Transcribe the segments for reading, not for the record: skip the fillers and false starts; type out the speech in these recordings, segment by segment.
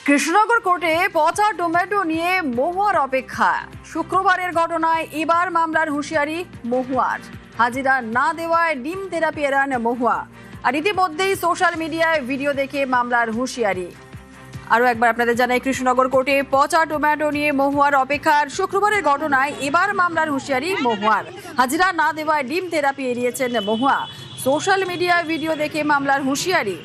কৃষ্ণনগর কোর্টে পচা টমেটো নিয়ে মহুয়ার অপেক্ষা। শুক্রবারের ঘটনায় এবার মামলার হুঁশিয়ারি মহুয়ার। হাজিরা না দেওয়ায় ডিম থেরাপি এড়ান মহুয়া। আর ইতিমধ্যেই সোশ্যাল মিডিয়ায় ভিডিও দেখে মামলার হুঁশিয়ারি। আরও একবার আপনাদের জানাই, কৃষ্ণনগর কোর্টে পচা টমেটো নিয়ে মহুয়ার অপেক্ষার। শুক্রবারের ঘটনায় এবার মামলার হুঁশিয়ারি মহুয়ার। হাজিরা না দেওয়ায় ডিম থেরাপি এড়িয়েছেন মহুয়া। সোশ্যাল মিডিয়ায় ভিডিও দেখে মামলার হুঁশিয়ারি।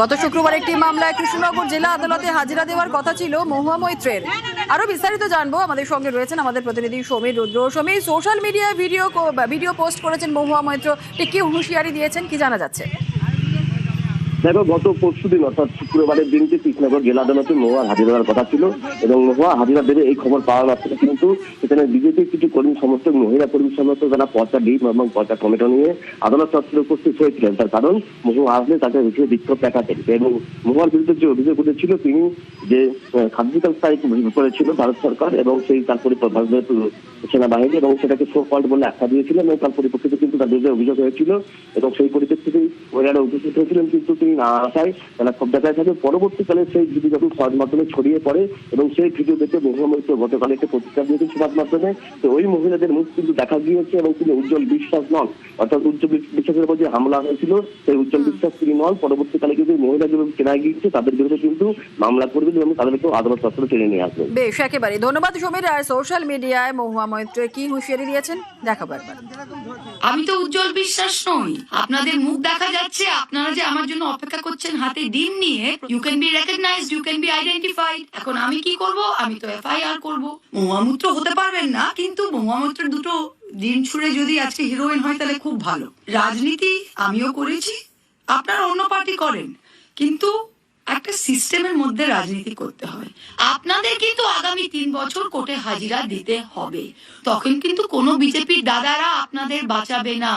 গত শুক্রবার একটি মামলায় কৃষ্ণনগর জেলা আদালতে হাজিরা দেওয়ার কথা ছিল মহুয়া মৈত্রের। আরো বিস্তারিত জানবো, আমাদের সঙ্গে রয়েছেন আমাদের প্রতিনিধি সমীর রুদ্র। সমীর, সোশ্যাল মিডিয়ায় ভিডিও পোস্ট করেছেন মহুয়া মৈত্র, কি হুঁশিয়ারি দিয়েছেন, কি জানা যাচ্ছে? দেখো, গত পরশুদিন অর্থাৎ শুক্রবারের দিনকে কৃষ্ণনগর জেলা আদালতে মহুয়ার হাজিরা দেওয়ার কথা ছিল এবং মহুয়া হাজিরা দেবে এই খবর পাওয়া মাত্র কিন্তু সেখানে বিজেপির কিছু কর্মী সমর্থক, মহিলা কর্মী সমর্থক যারা পচা ডিম এবং পচা টমেটো নিয়ে আদালত চত্বরে উপস্থিত হয়েছিলেন। তার কারণ মহুয়া আসলে তাকে রুখে বিক্ষোভ দেখাতেন এবং মহুয়ার বিরুদ্ধে যে অভিযোগ উঠেছিল তিনি যে খাদ্যিকাল স্ট্রাইক করেছিল ভারত সরকার এবং সেই তারপরে ভারতের সেনাবাহিনী এবং সেটাকে শো কল্ড বলে আখ্যা দিয়েছিলেন এবং তার পরিপ্রেক্ষিতে কিন্তু তার বিরুদ্ধে অভিযোগ হয়েছিল এবং সেই পরিপ্রেক্ষিতেই মহিলারা উপস্থিত হয়েছিলেন, কিন্তু তিনি না আসায় তারা ক্ষোভ দেখায় থাকে। পরবর্তীকালে সেই ভিডিও যখন সমাজ মাধ্যমে ছড়িয়ে পড়ে এবং সেই ভিডিও দেখে মহুয়া মৈত্র গতকাল একটা প্রতিক্রিয়া দিয়েছেন সমাজ মাধ্যমে। তো ওই মহিলাদের মুখ কিন্তু দেখা গিয়েছে এবং তিনি উজ্জ্বল বিশ্বাস নন, অর্থাৎ উজ্জ্বল বিশ্বাসের উপর যে হামলা হয়েছিল সেই উজ্জ্বল বিশ্বাস তিনি নন। পরবর্তীকালে কিন্তু মহিলাগুলো চেনা গিয়েছে, তাদের বিরুদ্ধে কিন্তু মামলা করবেন এবং তাদেরকেও আদালত চত্বরে টেনে নিয়ে আসবেন। বেশ, একেবারে ধন্যবাদ সমীর। আর সোশ্যাল মিডিয়ায় মহুয়া মৈত্র কি হুঁশিয়ারি দিয়েছেন দেখাবো একবার। আমি তো উজ্জ্বল বিশ্বাস নই, আপনাদের মুখ দেখা যাচ্ছে, আপনারা যে আমার জন্য অপেক্ষা করছেন হাতে ডিম নিয়ে। You can be recognised, you can be identified. এখন আমি কি করব? আমি তো এফআইআর করব। মহুয়ামূত্র হতে পারবেন না, কিন্তু মহুয়ামূত্রের দুটো ডিম ছুঁড়ে যদি আজকে হিরোইন হয় তাহলে খুব ভালো। রাজনীতি আমিও করেছি, আপনারা অন্য পার্টি করেন, কিন্তু একটা সিস্টেমের মধ্যে রাজনীতি করতে হয়। আপনাদের কিন্তু আগামী 3 বছর কোর্টে হাজিরা দিতে হবে, তখন কিন্তু কোনো বিজেপির দাদারা আপনাদের বাঁচাবে না।